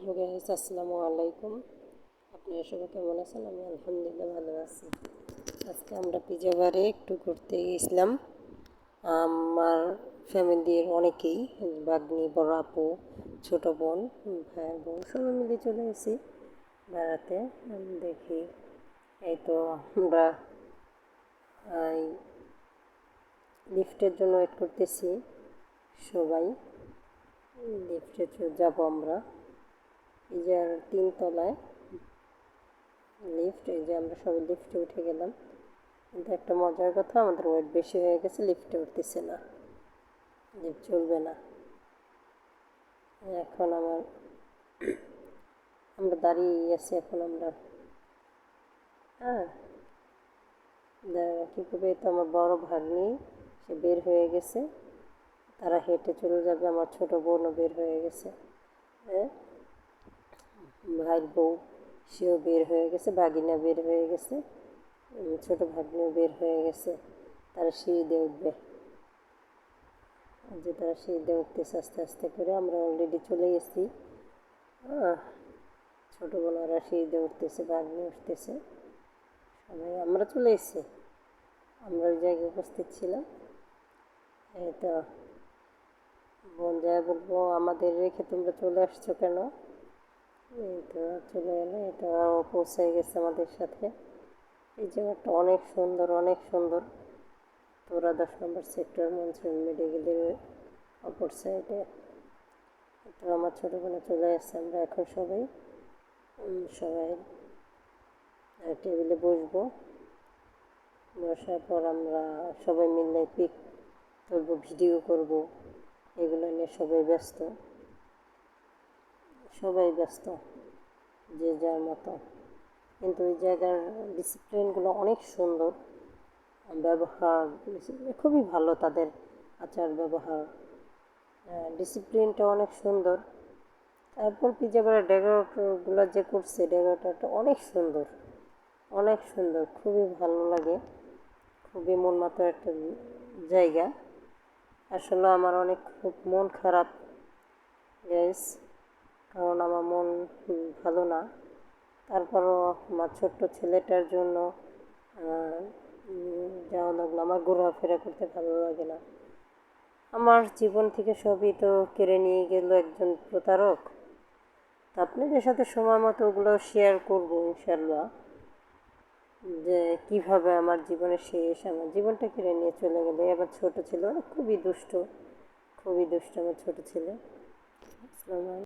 Hello guys, আসসালামু আলাইকুম। আপনারা সবাই কেমন আছেন? আমি আলহামদুলিল্লাহ ভালো আছি। আজকে আমরা পিজা বারে একটু ঘুরতে গেছিলাম। আমার ফ্যামিলির অনেকেই, ভাগ্নি, বড় আপু, ছোট বোন, ভাই বোন সবাই মিলে চলে গেছি বেড়াতে। দেখি এই তো আমরা এই লিফটের জন্য ওয়েট করতেছি সবাই। লিফটে যাবো আমরা। পিজার 3 তলায় লিফট, এই যে আমরা সবাই লিফটে উঠে গেলাম। কিন্তু একটা মজার কথা, আমাদের ওয়েট বেশি হয়ে গেছে, লিফটে উঠতেছে না, লিফট চলবে না। এখন আমরা দাঁড়িয়ে আছি। এখন আমরা হ্যাঁ কী করবে, তো আমার বড় ভাগ্নি সে বের হয়ে গেছে, তারা হেঁটে চলে যাবে। আমার ছোট বোনও বের হয়ে গেছে, হ্যাঁ ভাইয়ের বউ সেও বের হয়ে গেছে, ভাগিনা বের হয়ে গেছে, ছোট ভাগ্নিও বের হয়ে গেছে। তারা সিঁড়ি দিয়ে উঠবে, যে তারা সিঁড়ি দিয়ে উঠতেছে আস্তে আস্তে করে। আমরা অলরেডি চলে গেছি। ছোটো বোনেরা সিঁড়ি দিয়ে উঠতেছে, ভাগ্নি উঠতেছে, সবাই আমরা চলে এসেছি। আমরা ওই জায়গায় উপস্থিত ছিলাম। এই তো বোন যায় বলবো, আমাদের রেখে তোমরা চলে আসছো কেন? এই তো চলে এলো, এটা পৌঁছে গেছে আমাদের সাথে। এই জায়গাটা অনেক সুন্দর, অনেক সুন্দর। তোরা 10 নম্বর সেক্টর মনসুর মেডিকেলের অপর সাইডে। তো আমার ছোটো বোনে চলে আসছে। আমরা এখন সবাই টেবিলে বসবো। বসার পর আমরা সবাই মিলে পিক তুলবো, ভিডিও করব, এগুলো নিয়ে সবাই ব্যস্ত, যে যার মতো। কিন্তু ওই জায়গার ডিসিপ্লিনগুলো অনেক সুন্দর, ব্যবহার খুবই ভালো, তাদের আচার ব্যবহার, ডিসিপ্লিনটা অনেক সুন্দর। তারপর পিজাবার ডেকোরেটরগুলো যে করছে, ডেকোরেটরটা অনেক সুন্দর, অনেক সুন্দর, খুবই ভালো লাগে, খুবই মন মতো একটা জায়গা। আসলে আমার খুব মন খারাপ গাইস, কারণ আমার মন ভালো না। তারপরও আমার ছোট্ট ছেলেটার জন্য যাওয়া লাগলো। আমার ঘোরাফেরা করতে ভালো লাগে না। আমার জীবন থেকে সবই তো কেড়ে নিয়ে গেল একজন প্রতারক। তা আপনাদের সাথে সময় মতো ওগুলো শেয়ার করবো ইনশাল্লাহ, যে কীভাবে আমার জীবনের শেষ, আমার জীবনটা কেড়ে নিয়ে চলে গেলে। আবার ছোটো ছিল, খুবই দুষ্ট, খুবই দুষ্ট আমার ছোটো ছেলে। আসসালামু আলাইকুম।